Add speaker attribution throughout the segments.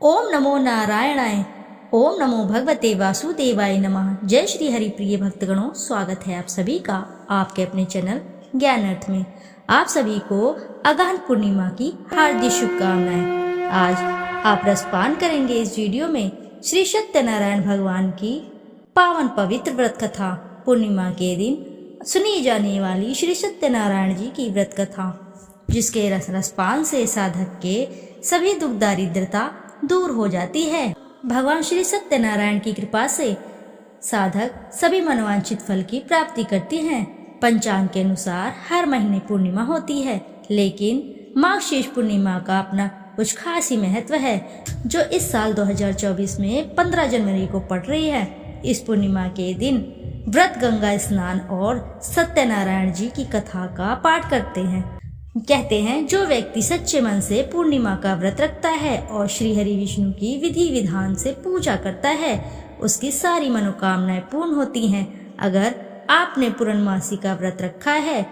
Speaker 1: ओम नमो नारायणाय। ओम नमो भगवते वासुदेवाय नमः। जय श्री हरि प्रिय भक्तगणों, स्वागत है आप सभी का आपके अपने चैनल ज्ञान अर्थ में। आप सभी को अगहन पूर्णिमा की हार्दिक शुभकामनाएं। आज आप रसपान करेंगे इस वीडियो में श्री सत्यनारायण भगवान की पावन पवित्र व्रत कथा। पूर्णिमा के दिन सुनी जाने वाली श्री सत्यनारायण जी की व्रत कथा, जिसके रसपान से साधक के सभी दुख दारिद्रता दूर हो जाती है। भगवान श्री सत्यनारायण की कृपा से साधक सभी मनोवांछित फल की प्राप्ति करते हैं। पंचांग के अनुसार हर महीने पूर्णिमा होती है, लेकिन माघ पूर्णिमा का अपना कुछ खास ही महत्व है, जो इस साल 2024 में 15 जनवरी को पड़ रही है। इस पूर्णिमा के दिन व्रत, गंगा स्नान और सत्यनारायण जी की कथा का पाठ करते हैं। कहते हैं, जो व्यक्ति सच्चे मन से पूर्णिमा का व्रत रखता है और श्री हरि विष्णु की विधि विधान से पूजा करता है, उसकी सारी मनोकामनाएं पूर्ण होती हैं। अगर आपने पूर्णमासी का व्रत रखा है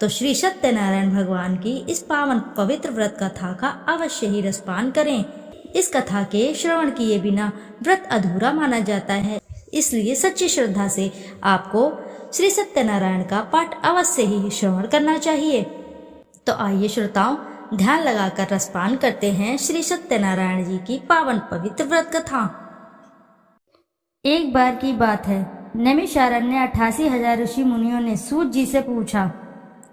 Speaker 1: तो श्री सत्यनारायण भगवान की इस पावन पवित्र व्रत कथा का अवश्य ही रसपान करें। इस कथा के श्रवण किए बिना व्रत अधूरा माना जाता है, इसलिए सच्ची श्रद्धा से आपको श्री सत्यनारायण का पाठ अवश्य ही श्रवण करना चाहिए। तो आइए श्रोताओं, ध्यान लगाकर रसपान करते हैं श्री सत्यनारायण जी की पावन पवित्र व्रत कथा। एक बार की बात है, नैमिषारण्य 88,000 ऋषि मुनियों ने सूत जी से पूछा,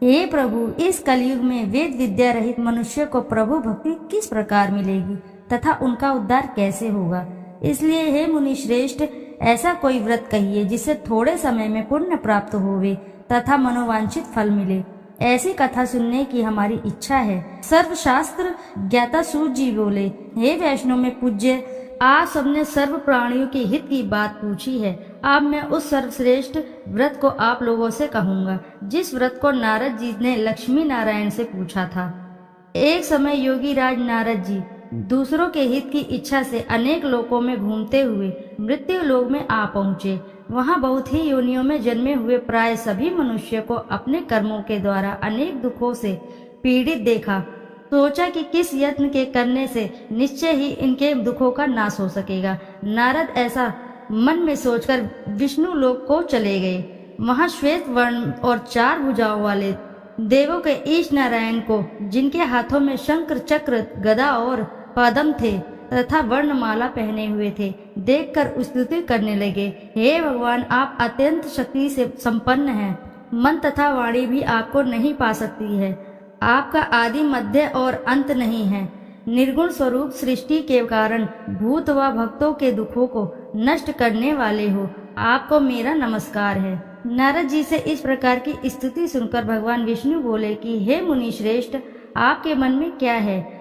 Speaker 1: हे प्रभु, इस कलयुग में वेद विद्या रहित मनुष्य को प्रभु भक्ति किस प्रकार मिलेगी तथा उनका उद्धार कैसे होगा? इसलिए हे मुनि श्रेष्ठ, ऐसा कोई व्रत कहिए जिससे थोड़े समय में पुण्य प्राप्त होवे तथा मनोवांछित फल मिले। ऐसी कथा सुनने की हमारी इच्छा है। सर्वशास्त्र ज्ञाता सूत जी बोले, हे वैष्णव में पूज्य, आप सबने सर्व प्राणियों के हित की बात पूछी है। अब मैं उस सर्वश्रेष्ठ व्रत को आप लोगों से कहूँगा, जिस व्रत को नारद जी ने लक्ष्मी नारायण से पूछा था। एक समय योगी राज नारद जी दूसरों के हित की इच्छा से अनेक लोकों में घूमते हुए मृत्यु लोक में आ पहुँचे। वहाँ बहुत ही योनियों में जन्मे हुए प्राय सभी मनुष्य को अपने कर्मों के द्वारा अनेक दुखों से पीड़ित देखा। सोचा कि किस यत्न के करने से निश्चय ही इनके दुखों का नाश हो सकेगा। नारद ऐसा मन में सोचकर विष्णु लोक को चले गए। वहाँ श्वेत वर्ण और 4 भुजाओं वाले देवों के ईश नारायण को, जिनके हाथों में शंकर, चक्र, गदा और पद्म थे तथा वर्णमाला पहने हुए थे, देखकर स्तुति करने लगे, हे भगवान, आप अत्यंत शक्ति से संपन्न हैं। मन तथा वाणी भी आपको नहीं पा सकती है। आपका आदि, मध्य और अंत नहीं है। निर्गुण स्वरूप सृष्टि के कारण भूत व भक्तों के दुखों को नष्ट करने वाले हो, आपको मेरा नमस्कार है। नारद जी से इस प्रकार की स्तुति सुनकर भगवान विष्णु बोले कि हे मुनि श्रेष्ठ, आपके मन में क्या है?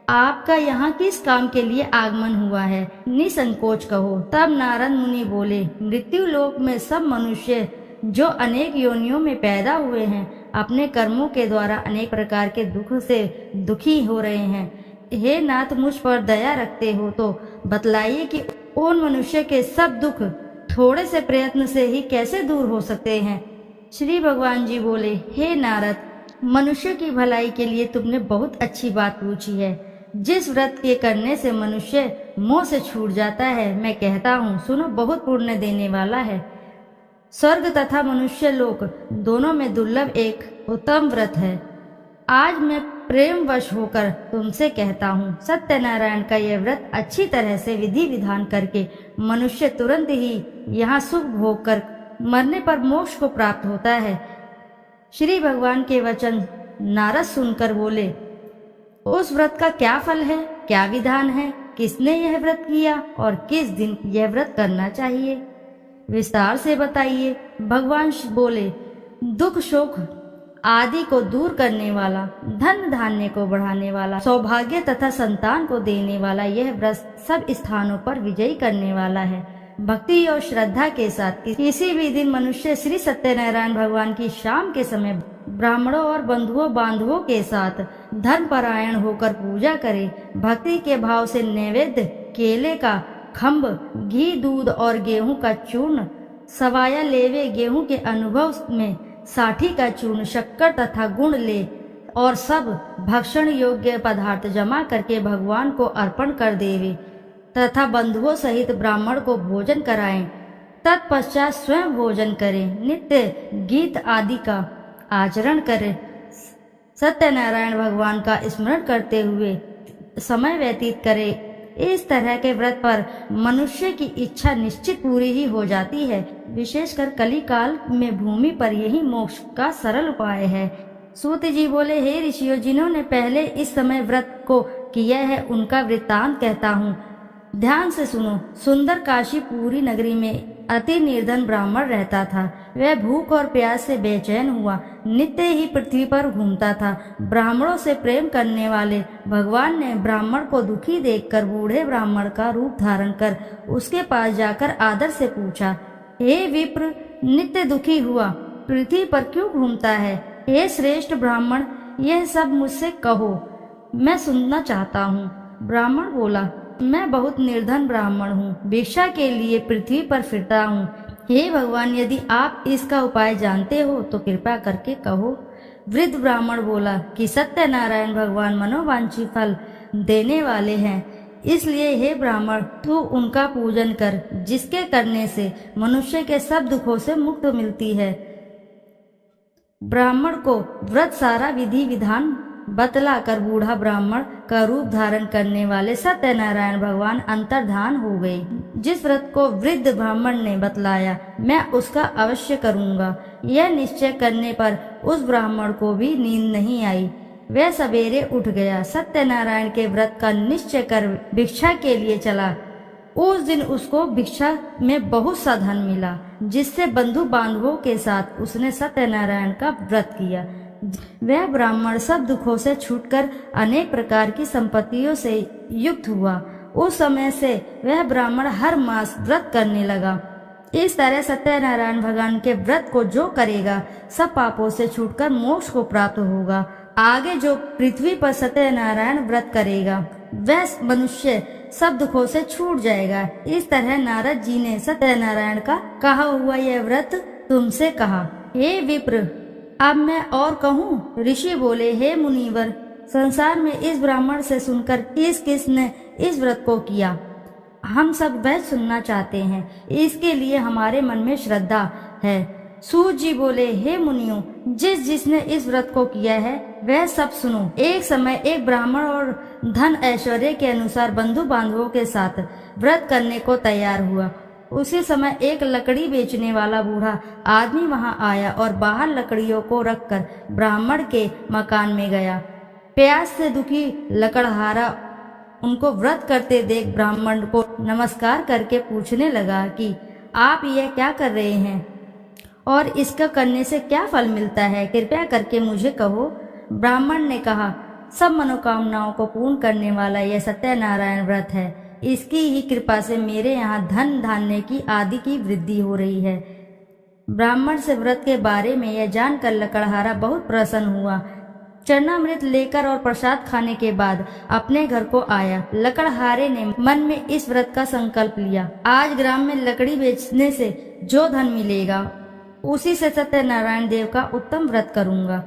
Speaker 1: आपका यहाँ किस काम के लिए आगमन हुआ है? निसंकोच कहो। तब नारद मुनि बोले, मृत्यु लोक में सब मनुष्य जो अनेक योनियों में पैदा हुए हैं, अपने कर्मों के द्वारा अनेक प्रकार के दुख से दुखी हो रहे हैं। हे नाथ, मुझ पर दया रखते हो तो बतलाइए कि उन मनुष्य के सब दुख थोड़े से प्रयत्न से ही कैसे दूर हो सकते हैं? श्री भगवान जी बोले, हे नारद, मनुष्य की भलाई के लिए तुमने बहुत अच्छी बात पूछी है। जिस व्रत के करने से मनुष्य मोह से छूट जाता है, मैं कहता हूँ, सुनो, बहुत पुण्य देने वाला है। स्वर्ग तथा मनुष्य लोक दोनों में दुर्लभ एक उत्तम व्रत है। आज मैं प्रेमवश होकर तुमसे कहता हूँ, सत्यनारायण का यह व्रत अच्छी तरह से विधि विधान करके मनुष्य तुरंत ही यहाँ सुख भोग कर मरने पर मोक्ष को प्राप्त होता है। श्री भगवान के वचन नारद सुनकर बोले, उस व्रत का क्या फल है, क्या विधान है, किसने यह व्रत किया और किस दिन यह व्रत करना चाहिए? विस्तार से बताइए। भगवान बोले, दुख शोक आदि को दूर करने वाला, धन धान्य को बढ़ाने वाला, सौभाग्य तथा संतान को देने वाला यह व्रत सब स्थानों पर विजयी करने वाला है। भक्ति और श्रद्धा के साथ किसी भी दिन मनुष्य श्री सत्यनारायण भगवान की शाम के समय ब्राह्मणों और बंधुओं बांधवों के साथ धर्मपरायण होकर पूजा करे। भक्ति के भाव से नैवेद्य केले का खम्भ, घी, दूध और गेहूं का चूर्ण, सवाया लेवे गेहूं के अनुभव में साठी का चूर्ण, शक्कर तथा गुड़ ले और सब भक्षण योग्य पदार्थ जमा करके भगवान को अर्पण कर देवे। तथा बंधुओं सहित ब्राह्मण को भोजन कराएं। तत्पश्चात स्वयं भोजन करें, नित्य गीत आदि का आचरण करें, सत्यनारायण भगवान का स्मरण करते हुए समय व्यतीत करें। इस तरह के व्रत पर मनुष्य की इच्छा निश्चित पूरी ही हो जाती है। विशेषकर कली काल में भूमि पर यही मोक्ष का सरल उपाय है। सूत जी बोले, हे ऋषियों, जिन्होंने पहले इस समय व्रत को किया है उनका वृत्तांत कहता हूँ, ध्यान से सुनो। सुंदर काशीपुरी नगरी में अति निर्धन ब्राह्मण रहता था। वह भूख और प्यास से बेचैन हुआ नित्य ही पृथ्वी पर घूमता था। ब्राह्मणों से प्रेम करने वाले भगवान ने ब्राह्मण को दुखी देखकर बूढ़े ब्राह्मण का रूप धारण कर उसके पास जाकर आदर से पूछा, हे विप्र, नित्य दुखी हुआ पृथ्वी पर क्यों घूमता है? हे श्रेष्ठ ब्राह्मण, यह सब मुझसे कहो, मैं सुनना चाहता हूँ। ब्राह्मण बोला, मैं बहुत निर्धन ब्राह्मण हूँ, भिक्षा के लिए पृथ्वी पर फिरता हूँ। हे भगवान, यदि आप इसका उपाय जानते हो तो कृपा करके कहो। वृद्ध ब्राह्मण बोला कि सत्यनारायण भगवान मनोवांछित फल देने वाले हैं, इसलिए हे ब्राह्मण, तू उनका पूजन कर, जिसके करने से मनुष्य के सब दुखों से मुक्त मिलती है। ब्राह्मण को व्रत सारा विधि विधान बतलाकर बूढ़ा ब्राह्मण का रूप धारण करने वाले सत्यनारायण भगवान अंतर्धान हो गए। जिस व्रत को वृद्ध ब्राह्मण ने बतलाया, मैं उसका अवश्य करूंगा। यह निश्चय करने पर उस ब्राह्मण को भी नींद नहीं आई। वह सवेरे उठ गया, सत्यनारायण के व्रत का निश्चय कर भिक्षा के लिए चला। उस दिन उसको भिक्षा में बहुत सा धन मिला, जिससे बंधु बांधवों के साथ उसने सत्यनारायण का व्रत किया। वह ब्राह्मण सब दुखों से छूटकर अनेक प्रकार की संपत्तियों से युक्त हुआ। उस समय से वह ब्राह्मण हर मास व्रत करने लगा। इस तरह सत्यनारायण भगवान के व्रत को जो करेगा, सब पापों से छूटकर मोक्ष को प्राप्त होगा। आगे जो पृथ्वी पर सत्यनारायण व्रत करेगा, वह मनुष्य सब दुखों से छूट जाएगा। इस तरह नारद जी ने सत्यनारायण का कहा हुआ यह व्रत तुमसे कहा। हे विप्र, अब मैं और कहूँ? ऋषि बोले, हे मुनिवर, संसार में इस ब्राह्मण से सुनकर किस किस ने इस व्रत को किया, हम सब वह सुनना चाहते हैं। इसके लिए हमारे मन में श्रद्धा है। सूत जी बोले, हे मुनियों, जिस जिसने इस व्रत को किया है वह सब सुनो। एक समय एक ब्राह्मण और धन ऐश्वर्य के अनुसार बंधु बांधवों के साथ व्रत करने को तैयार हुआ। उसी समय एक लकड़ी बेचने वाला बूढ़ा आदमी वहां आया और बाहर लकड़ियों को रखकर ब्राह्मण के मकान में गया। प्यास से दुखी लकड़हारा उनको व्रत करते देख ब्राह्मण को नमस्कार करके पूछने लगा कि आप यह क्या कर रहे हैं और इसका करने से क्या फल मिलता है, कृपया करके मुझे कहो। ब्राह्मण ने कहा, सब मनोकामनाओं को पूर्ण करने वाला यह सत्यनारायण व्रत है। इसकी ही कृपा से मेरे यहाँ धन धान्य की आदि की वृद्धि हो रही है। ब्राह्मण से व्रत के बारे में यह जानकर लकड़हारा बहुत प्रसन्न हुआ। चरणामृत लेकर और प्रसाद खाने के बाद अपने घर को आया। लकड़हारे ने मन में इस व्रत का संकल्प लिया, आज ग्राम में लकड़ी बेचने से जो धन मिलेगा उसी से सत्यनारायण देव का उत्तम व्रत करूंगा।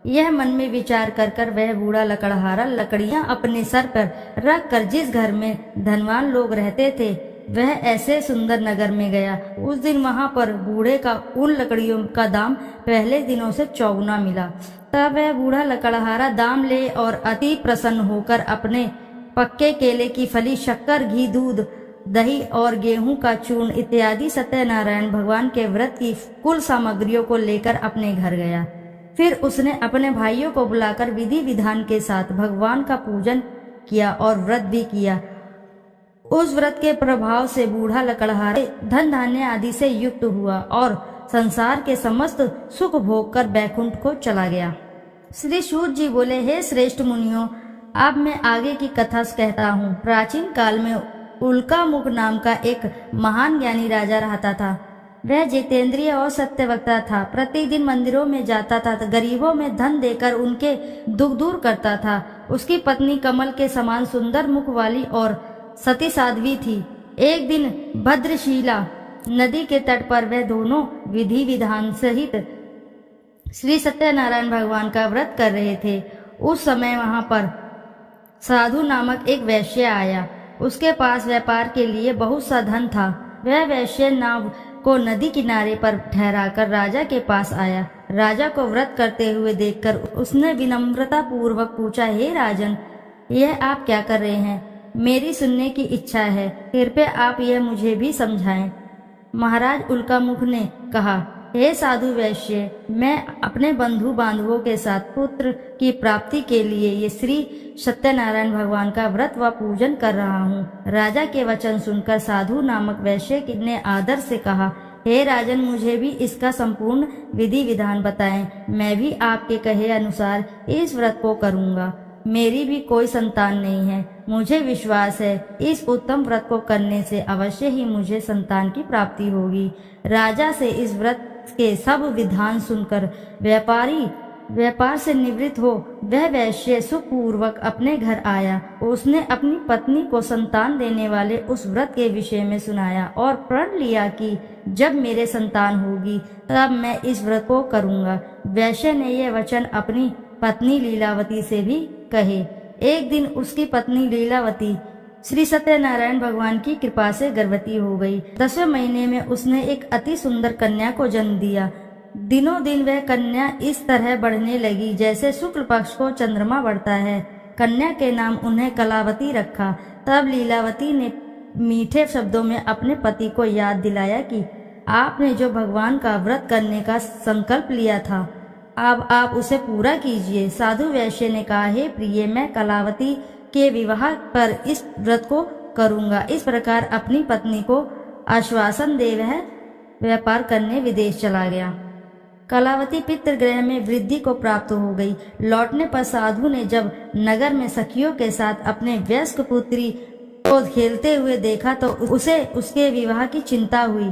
Speaker 1: यह मन में विचार कर कर वह बूढ़ा लकड़हारा लकड़ियां अपने सर पर रख कर जिस घर में धनवान लोग रहते थे वह ऐसे सुंदर नगर में गया। उस दिन वहां पर बूढ़े का उन लकड़ियों का दाम पहले दिनों से चौगुना मिला। तब वह बूढ़ा लकड़हारा दाम ले और अति प्रसन्न होकर अपने पक्के केले की फली, शक्कर, घी, दूध, दही और गेहूं का चूर्ण इत्यादि सत्यनारायण भगवान के व्रत की कुल सामग्रियों को लेकर अपने घर गया। फिर उसने अपने भाइयों को बुलाकर विधि विधान के साथ भगवान का पूजन किया और व्रत भी किया। उस व्रत के प्रभाव से बूढ़ा लकड़हारे धन धान्य आदि से युक्त हुआ और संसार के समस्त सुख भोग कर बैकुंठ को चला गया। श्री सूत जी बोले, हे श्रेष्ठ मुनियों, अब मैं आगे की कथा कहता हूँ। प्राचीन काल में उल्कामुख नाम का एक महान ज्ञानी राजा रहता था। वह जितेंद्रिय और सत्यवक्ता था। प्रतिदिन मंदिरों में जाता था, गरीबों में धन देकर उनके दुख दूर करता था। उसकी पत्नी कमल के समान सुंदर मुख वाली और सती साध्वी थी। एक दिन भद्रशिला नदी के तट पर वह दोनों विधि विधान सहित श्री सत्यनारायण भगवान का व्रत कर रहे थे। उस समय वहां पर साधु नामक एक वैश्य आया। उसके पास व्यापार के लिए बहुत सा धन था। वह वैश्य नाव को नदी किनारे पर ठहराकर राजा के पास आया। राजा को व्रत करते हुए देखकर उसने विनम्रता पूर्वक पूछा, हे राजन, यह आप क्या कर रहे हैं? मेरी सुनने की इच्छा है, कृपया आप यह मुझे भी समझाएं। महाराज उल्कामुख ने कहा, हे साधु वैश्य, मैं अपने बंधु बांधवों के साथ पुत्र की प्राप्ति के लिए ये श्री सत्यनारायण भगवान का व्रत व पूजन कर रहा हूँ। राजा के वचन सुनकर साधु नामक वैश्य ने आदर से कहा, हे राजन, मुझे भी इसका संपूर्ण विधि विधान बताएं। मैं भी आपके कहे अनुसार इस व्रत को करूँगा। मेरी भी कोई संतान नहीं है। मुझे विश्वास है इस उत्तम व्रत को करने से अवश्य ही मुझे संतान की प्राप्ति होगी। राजा से इस व्रत के सब विधान सुनकर व्यापार से निवृत्त हो वह वैश्य सुखपूर्वक अपने घर आया। उसने अपनी पत्नी को संतान देने वाले उस व्रत के विषय में सुनाया और प्रण लिया कि जब मेरे संतान होगी तब मैं इस व्रत को करूँगा। वैश्य ने यह वचन अपनी पत्नी लीलावती से भी कहे। एक दिन उसकी पत्नी लीलावती श्री सत्यनारायण भगवान की कृपा से गर्भवती हो गई। 10वें महीने में उसने एक अति सुंदर कन्या को जन्म दिया। दिनों दिन वह कन्या इस तरह बढ़ने लगी जैसे शुक्ल पक्ष को चंद्रमा बढ़ता है। कन्या के नाम उन्हें कलावती रखा। तब लीलावती ने मीठे शब्दों में अपने पति को याद दिलाया कि आपने जो भगवान का व्रत करने का संकल्प लिया था, अब आप उसे पूरा कीजिए। साधु वैश्य ने कहा, हे प्रिय, मैं कलावती के विवाह पर इस व्रत को करूंगा। इस प्रकार अपनी पत्नी को आश्वासन दे वह व्यापार करने विदेश चला गया। कलावती पितृगृह में वृद्धि को प्राप्त हो गई। लौटने पर साधु ने जब नगर में सखियों के साथ अपने वयस्क पुत्री को खेलते हुए देखा तो उसे उसके विवाह की चिंता हुई।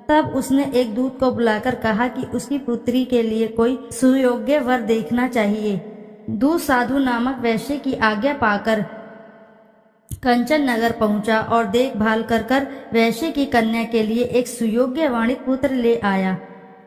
Speaker 1: तब उसने एक दूत को बुलाकर कहा कि उसकी पुत्री के लिए कोई सुयोग्य वर देखना चाहिए। दूत साधु नामक वैश्य की आज्ञा पाकर कंचन नगर पहुंचा और देखभाल कर वैश्य की कन्या के लिए एक सुयोग्य वाणिक पुत्र ले आया।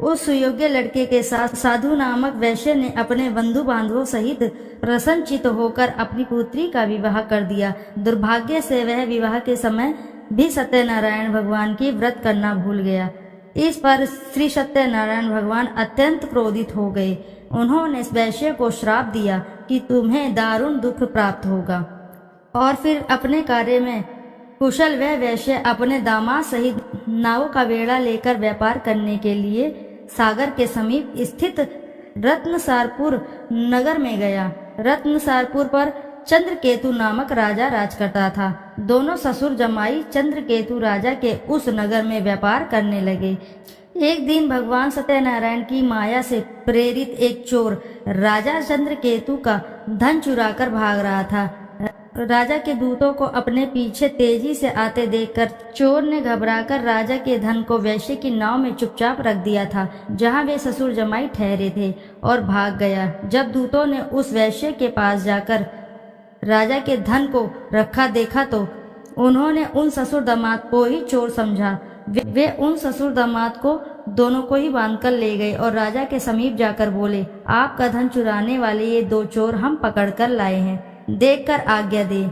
Speaker 1: उस सुयोग्य लड़के के साथ साधु नामक वैश्य ने अपने बंधु बांधवों सहित प्रसन्नचित्त होकर अपनी पुत्री का विवाह कर दिया। दुर्भाग्य से वह विवाह के समय भी सत्यनारायण भगवान की व्रत करना भूल गया। इस पर श्री सत्यनारायण भगवान अत्यंत क्रोधित हो गए। उन्होंने वैश्य को श्राप दिया कि तुम्हें दारुण दुख प्राप्त होगा। और फिर अपने कार्य में कुशल वह वैश्य अपने दामाद सहित नावों का बेड़ा लेकर व्यापार करने के लिए सागर के समीप स्थित रत्नसारपुर नगर में गया। रत्नसारपुर पर चंद्रकेतु नामक राजा राज करता था। दोनों ससुर जमाई चंद्रकेतु राजा के उस नगर में व्यापार करने लगे। एक दिन भगवान सत्यनारायण की माया से प्रेरित एक चोर राजा चंद्रकेतु का धन चुराकर भाग रहा था। राजा के दूतों को अपने पीछे तेजी से आते देखकर चोर ने घबराकर राजा के धन को वैश्य की नाव में चुपचाप रख दिया था जहां वे ससुर जमाई ठहरे थे, और भाग गया। जब दूतों ने उस वैश्य के पास जाकर राजा के धन को रखा देखा तो उन्होंने उन ससुर दामाद को ही चोर समझा। वे उन ससुर दामाद को दोनों को ही बांधकर ले गए और राजा के समीप जाकर बोले, आपका धन चुराने वाले ये दो चोर हम पकड़कर लाए हैं, देखकर आज्ञा दे।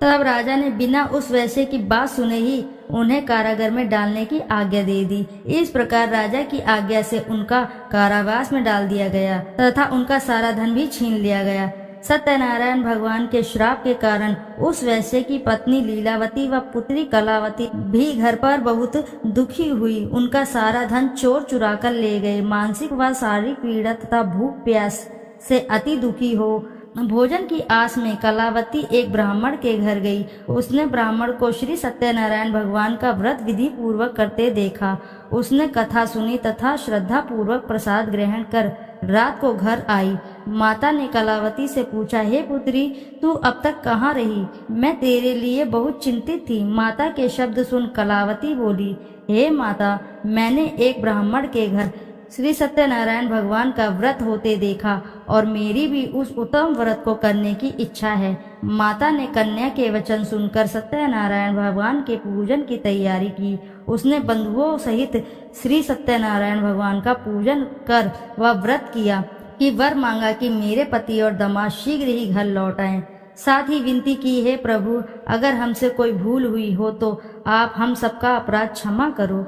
Speaker 1: तब राजा ने बिना उस वैश्य की बात सुने ही उन्हें कारागार में डालने की आज्ञा दे दी। इस प्रकार राजा की आज्ञा से उनका कारावास में डाल दिया गया तथा उनका सारा धन भी छीन लिया गया। सत्यनारायण भगवान के श्राप के कारण उस वैश्य की पत्नी लीलावती व पुत्री कलावती भी घर पर बहुत दुखी हुई। उनका सारा धन चोर चुरा कर ले गए। मानसिक व शारीरिक पीड़ा तथा भूख प्यास से अति दुखी हो भोजन की आस में कलावती एक ब्राह्मण के घर गई। उसने ब्राह्मण को श्री सत्यनारायण भगवान का व्रत विधि पूर्वक करते देखा। उसने कथा सुनी तथा श्रद्धा पूर्वक प्रसाद ग्रहण कर रात को घर आई। माता ने कलावती से पूछा, हे पुत्री, तू अब तक कहाँ रही? मैं तेरे लिए बहुत चिंतित थी। माता के शब्द सुन कलावती बोली, हे माता, मैंने एक ब्राह्मण के घर श्री सत्यनारायण भगवान का व्रत होते देखा और मेरी भी उस उत्तम व्रत को करने की इच्छा है। माता ने कन्या के वचन सुनकर सत्यनारायण भगवान के पूजन की तैयारी की। उसने बंधुओं सहित श्री सत्यनारायण भगवान का पूजन कर वह व्रत किया कि वर मांगा कि मेरे पति और दामाद शीघ्र ही घर लौट आएं। साथ ही विनती की, हे प्रभु, अगर हमसे कोई भूल हुई हो तो आप हम सबका अपराध क्षमा करो।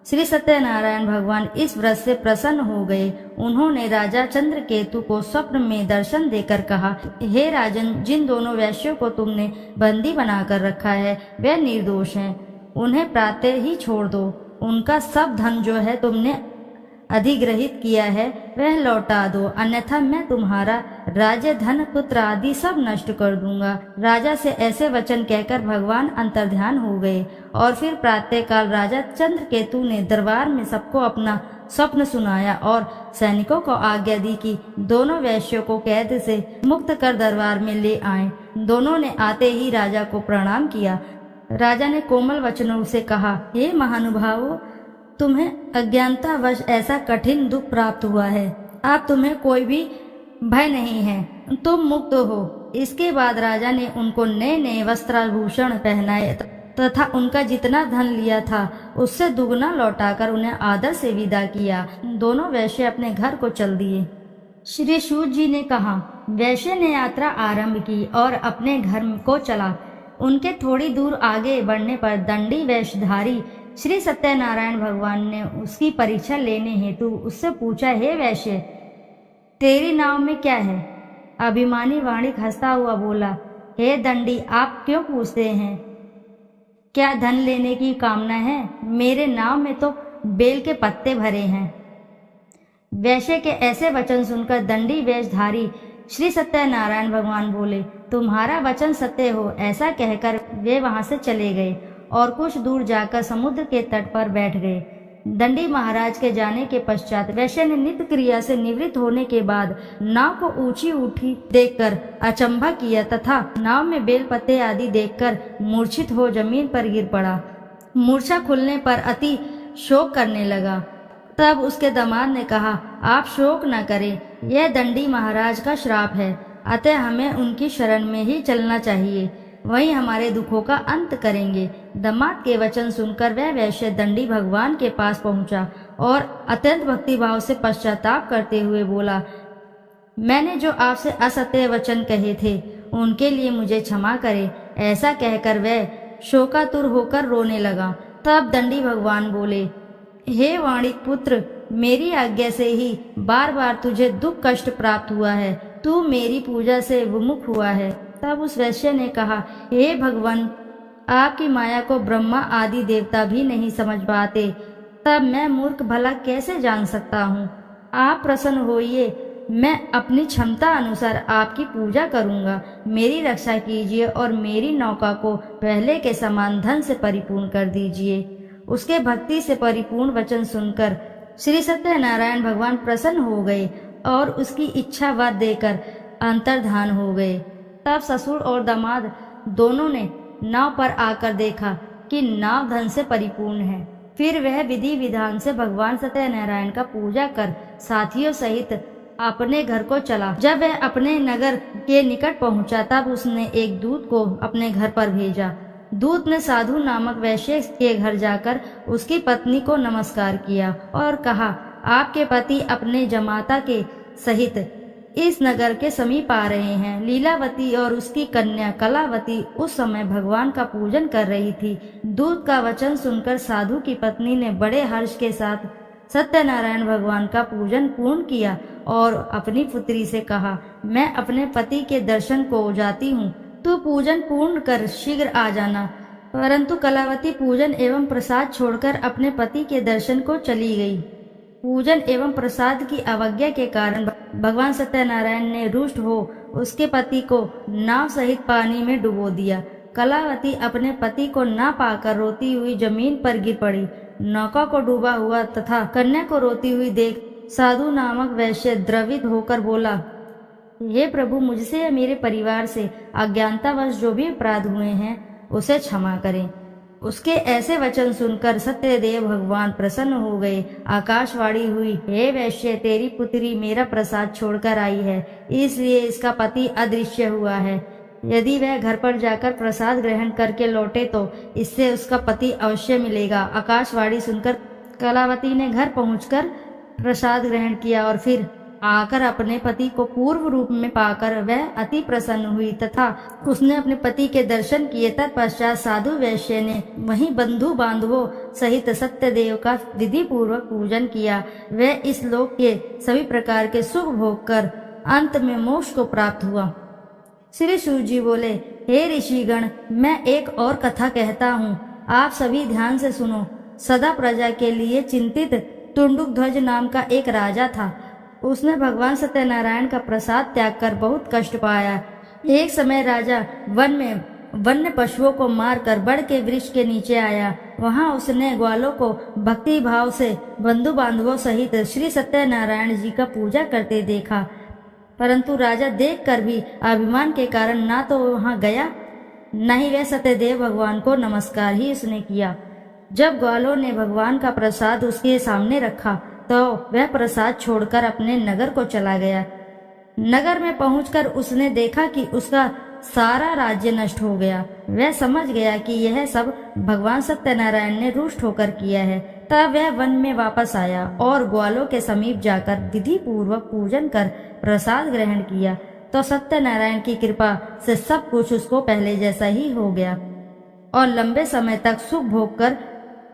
Speaker 1: श्री सत्यनारायण भगवान इस व्रत से प्रसन्न हो गए। उन्होंने राजा चंद्रकेतु को स्वप्न में दर्शन देकर कहा, हे राजन, जिन दोनों वैश्यों को तुमने बंदी बनाकर रखा है वे निर्दोष हैं, उन्हें प्रातः ही छोड़ दो। उनका सब धन जो है तुमने अधिग्रहित किया है वह लौटा दो, अन्यथा मैं तुम्हारा राज्य, धन, पुत्र आदि सब नष्ट कर दूंगा। राजा से ऐसे वचन कहकर भगवान अंतर्ध्यान हो गए और फिर प्रातःकाल राजा चंद्रकेतु ने दरबार में सबको अपना स्वप्न सुनाया और सैनिकों को आज्ञा दी कि दोनों वैश्यों को कैद से मुक्त कर दरबार में ले आए। दोनों ने आते ही राजा को प्रणाम किया। राजा ने कोमल वचनों से कहा, हे महानुभावों, तुम्हें अज्ञानतावश ऐसा कठिन दुख प्राप्त हुआ है। अब तुम्हें कोई भी भय नहीं है, तुम मुक्त हो। इसके बाद राजा ने उनको नए नए वस्त्राभूषण पहनाए तथा उनका जितना धन लिया था उससे दुगना लौटाकर उन्हें आदर से विदा किया। दोनों वैश्य अपने घर को चल दिए। श्री सूत जी ने कहा, वैश्य ने यात्रा आरंभ की और अपने घर को चला। उनके थोड़ी दूर आगे बढ़ने पर दंडी वेशधारी श्री सत्यनारायण भगवान ने उसकी परीक्षा लेने हेतु उससे पूछा, हे वैश्य, तेरी नाव में क्या है? अभिमानी वाणिक हंसता हुआ बोला, हे दंडी, आप क्यों पूछते हैं? क्या धन लेने की कामना है? मेरे नाव में तो बेल के पत्ते भरे हैं। वैश्य के ऐसे वचन सुनकर दंडी वेशधारी श्री सत्यनारायण भगवान बोले, तुम्हारा वचन सत्य हो। ऐसा कहकर वे वहां से चले गए और कुछ दूर जाकर समुद्र के तट पर बैठ गए। दंडी महाराज के जाने के पश्चात वैश्य ने नित्य क्रिया से निवृत्त होने के बाद नाव को ऊंची उठी देखकर अचंभा किया तथा नाव में बेल पत्ते आदि देखकर मूर्छित हो जमीन पर गिर पड़ा। मूर्छा खुलने पर अति शोक करने लगा। तब उसके दामाद ने कहा, आप शोक न करें, यह दंडी महाराज का श्राप है, अतः हमें उनकी शरण में ही चलना चाहिए, वही हमारे दुखों का अंत करेंगे। दामाद के वचन सुनकर वह वैश्य दंडी भगवान के पास पहुंचा और अत्यंत भक्तिभाव से पश्चाताप करते हुए बोला, मैंने जो आपसे असत्य वचन कहे थे उनके लिए मुझे क्षमा करें। ऐसा कहकर वह शोकातुर होकर रोने लगा। तब दंडी भगवान बोले, हे वाणिक पुत्र, मेरी आज्ञा से ही बार बार तुझे दुख कष्ट प्राप्त हुआ है, तू मेरी पूजा से विमुख हुआ है। तब उस वैश्य ने कहा, हे भगवान, आपकी माया को ब्रह्मा आदि देवता भी नहीं समझ पाते, तब मैं मूर्ख भला कैसे जान सकता हूँ? आप प्रसन्न होइए, मैं अपनी क्षमता अनुसार आपकी पूजा करूँगा। मेरी रक्षा कीजिए और मेरी नौका को पहले के समान धन से परिपूर्ण कर दीजिए। उसके भक्ति से परिपूर्ण वचन सुनकर श्री सत्यनारायण भगवान प्रसन्न हो गए और उसकी इच्छा वर देकर अंतर्धान हो गए। तब ससुर और दामाद दोनों ने नाव पर आकर देखा कि नाव धन से परिपूर्ण है। फिर वह विधि विधान से भगवान सत्यनारायण का पूजा कर साथियों सहित अपने घर को चला। जब वह अपने नगर के निकट पहुंचा तब उसने एक दूत को अपने घर पर भेजा। दूत ने साधु नामक वैश्य के घर जाकर उसकी पत्नी को नमस्कार किया और कहा, आपके पति अपने जमाता के सहित इस नगर के समीप आ रहे हैं। लीलावती और उसकी कन्या कलावती उस समय भगवान का पूजन कर रही थी। दूत का वचन सुनकर साधु की पत्नी ने बड़े हर्ष के साथ सत्यनारायण भगवान का पूजन पूर्ण किया और अपनी पुत्री से कहा, मैं अपने पति के दर्शन को जाती हूँ, तू पूजन पूर्ण कर शीघ्र आ जाना। परंतु कलावती पूजन एवं प्रसाद छोड़कर अपने पति के दर्शन को चली गई। पूजन एवं प्रसाद की अवज्ञा के कारण भगवान सत्यनारायण ने रुष्ट हो उसके पति को नाव सहित पानी में डुबो दिया। कलावती अपने पति को ना पाकर रोती हुई जमीन पर गिर पड़ी। नौका को डूबा हुआ तथा कन्या को रोती हुई देख साधु नामक वैश्य द्रवित होकर बोला, हे प्रभु, मुझसे या मेरे परिवार से अज्ञानतावश जो भी अपराध हुए हैं उसे क्षमा करें। उसके ऐसे वचन सुनकर सत्यदेव भगवान प्रसन्न हो गए। आकाशवाणी हुई, हे वैश्य, तेरी पुत्री मेरा प्रसाद छोड़कर आई है, इसलिए इसका पति अदृश्य हुआ है। यदि वह घर पर जाकर प्रसाद ग्रहण करके लौटे तो इससे उसका पति अवश्य मिलेगा। आकाशवाणी सुनकर कलावती ने घर पहुंचकर प्रसाद ग्रहण किया और फिर आकर अपने पति को पूर्व रूप में पाकर वह अति प्रसन्न हुई तथा उसने अपने पति के दर्शन किए। तत्पश्चात साधु वैश्य ने वहीं बंधु बांधवों सहित सत्यदेव का विधि पूर्वक पूजन किया। वह इस लोक के सभी प्रकार के सुख भोग कर अंत में मोक्ष को प्राप्त हुआ। श्री सूत जी बोले, हे ऋषिगण, मैं एक और कथा कहता हूँ, आप सभी ध्यान से सुनो। सदा प्रजा के लिए चिंतित टुंडुकध्वज नाम का एक राजा था। उसने भगवान सत्यनारायण का प्रसाद त्याग कर बहुत कष्ट पाया। एक समय राजा वन में वन्य पशुओं को मारकर बड़ के वृक्ष के नीचे आया। वहां उसने ग्वालों को भक्ति भाव से बंधु बांधवों सहित श्री सत्यनारायण जी का पूजा करते देखा, परंतु राजा देखकर भी अभिमान के कारण ना तो वहां गया, न ही वह सत्यदेव भगवान को नमस्कार ही उसने किया। जब ग्वालों ने भगवान का प्रसाद उसके सामने रखा तो वह प्रसाद छोड़कर अपने नगर को चला गया। नगर में पहुंचकर उसने देखा कि उसका सारा राज्य नष्ट हो गया। वह समझ गया कि यह सब भगवान सत्यनारायण ने रुष्ट होकर किया है। तब वह वन में वापस आया और ग्वालों के समीप जाकर विधि पूर्वक पूजन कर प्रसाद ग्रहण किया तो सत्यनारायण की कृपा से सब कुछ उसको पहले जैसा ही हो गया और लंबे समय तक सुख भोग कर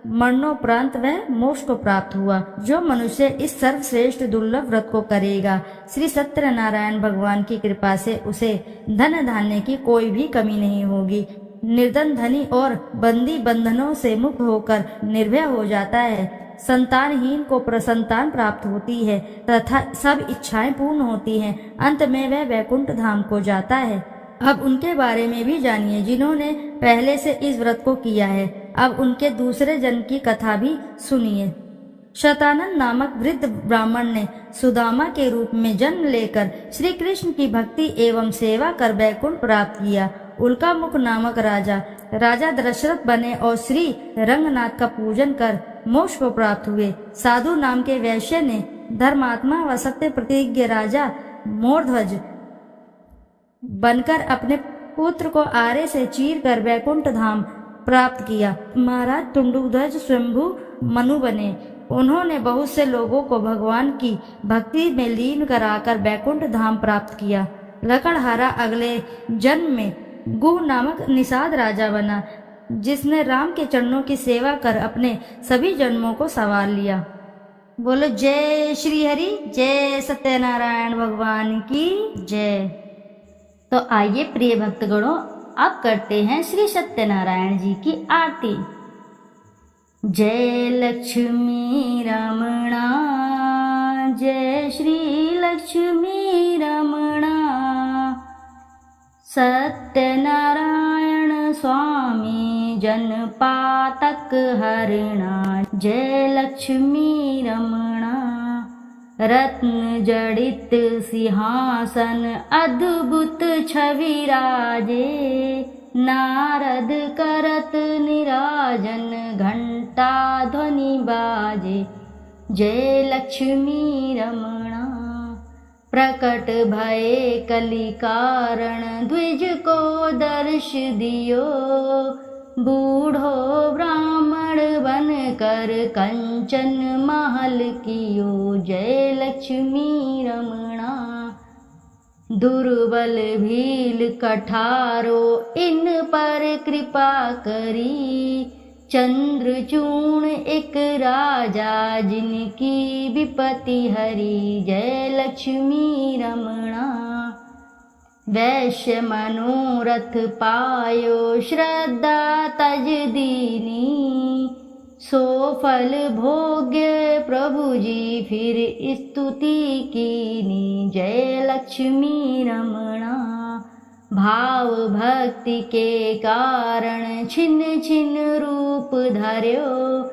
Speaker 1: मरणोपरांत वह मोक्ष को प्राप्त हुआ। जो मनुष्य इस सर्वश्रेष्ठ दुर्लभ व्रत को करेगा, श्री सत्यनारायण भगवान की कृपा से उसे धन धान्य की कोई भी कमी नहीं होगी। निर्धन धनी और बंदी बंधनों से मुक्त होकर निर्भय हो जाता है। संतानहीन को प्रसंतान प्राप्त होती है तथा सब इच्छाएं पूर्ण होती हैं। अंत में वह वैकुंठ धाम को जाता है। अब उनके बारे में भी जानिए जिन्होंने पहले से इस व्रत को किया है। अब उनके दूसरे जन्म की कथा भी सुनिए। शतानंद नामक वृद्ध ब्राह्मण ने सुदामा के रूप में जन्म लेकर श्री कृष्ण की भक्ति एवं सेवा कर वैकुंठ प्राप्त किया। उल्का मुख नामक राजा दशरथ बने और श्री रंगनाथ का पूजन कर मोक्ष को प्राप्त हुए। साधु नाम के वैश्य ने धर्मात्मा व सत्य प्रतिज्ञ राजा मोरध्वज बनकर अपने पुत्र को आरे से चीर कर वैकुंठ धाम प्राप्त किया। महाराज टुंडुकध्वज स्वयंभू मनु बने। उन्होंने बहुत से लोगों को भगवान की भक्ति में लीन कराकर वैकुंठ धाम प्राप्त किया। लकड़हारा अगले जन्म में गुह नामक निषाद राजा बना, जिसने राम के चरणों की सेवा कर अपने सभी जन्मों को संवार लिया। बोलो जय श्री हरि, जय सत्यनारायण भगवान की जय। तो आइए प्रिय भक्तगणों, अब करते हैं श्री सत्यनारायण जी की आरती। जय लक्ष्मी रमणा, जय श्री लक्ष्मी रमणा, सत्यनारायण स्वामी जन पातक हरिणा। जय लक्ष्मी रमणा, रत्न जड़ित सिंहासन अद्भुत छवि राजे, नारद करत निराजन घंटा ध्वनि बाजे। जय लक्ष्मी रमणा, प्रकट भये कलि कारण द्विज को दर्श दियो, बूढ़ो ब्राह्मण बन कर कंचन महल कियो। जय लक्ष्मी रमणा, दुर्बल भील कठारो इन पर कृपा करी, चंद्रचूर्ण एक राजा जिनकी विपत्ति हरी। जय लक्ष्मी रमणा, वैश्य मनोरथ पायो श्रद्धा तज दीनी, सो फल भोग्य प्रभु जी फिर स्तुति कीनी। जय लक्ष्मी रमणा, भाव भक्ति के कारण छिन छिन रूप धर्यो,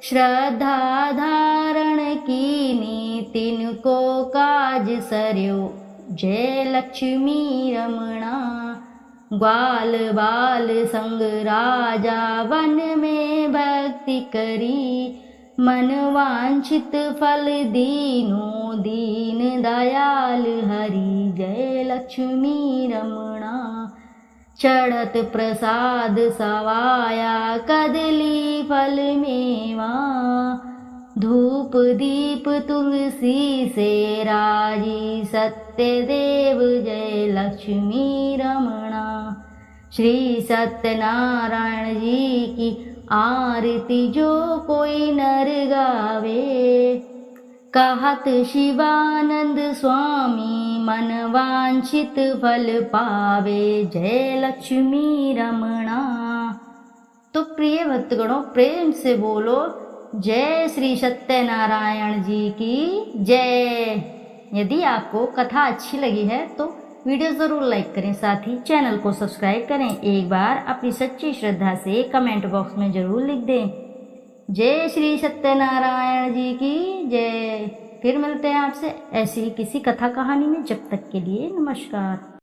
Speaker 1: श्रद्धा धारण कीनी तिनको काज सर्यो। जय लक्ष्मी रमणा, ग्वाल बाल संग राजा वन में भक्ति करी, मन वांछित फल दीनो दीन दयाल हरि। जय लक्ष्मी रमणा, चढ़त प्रसाद सवाया कदली फल मेवा, धूप दीप तुलसी से राजी, सत्यदेव जय लक्ष्मी रमणा। श्री सत्यनारायण जी की आरती जो कोई नर गावे, कहत शिवानंद स्वामी मन वांछित फल पावे, जय लक्ष्मी रमणा। तो प्रिय भक्तगणों, प्रेम से बोलो जय श्री सत्यनारायण जी की जय। यदि आपको कथा अच्छी लगी है तो वीडियो ज़रूर लाइक करें, साथ ही चैनल को सब्सक्राइब करें। एक बार अपनी सच्ची श्रद्धा से कमेंट बॉक्स में ज़रूर लिख दें, जय श्री सत्यनारायण जी की जय। फिर मिलते हैं आपसे ऐसी ही किसी कथा कहानी में। जब तक के लिए नमस्कार।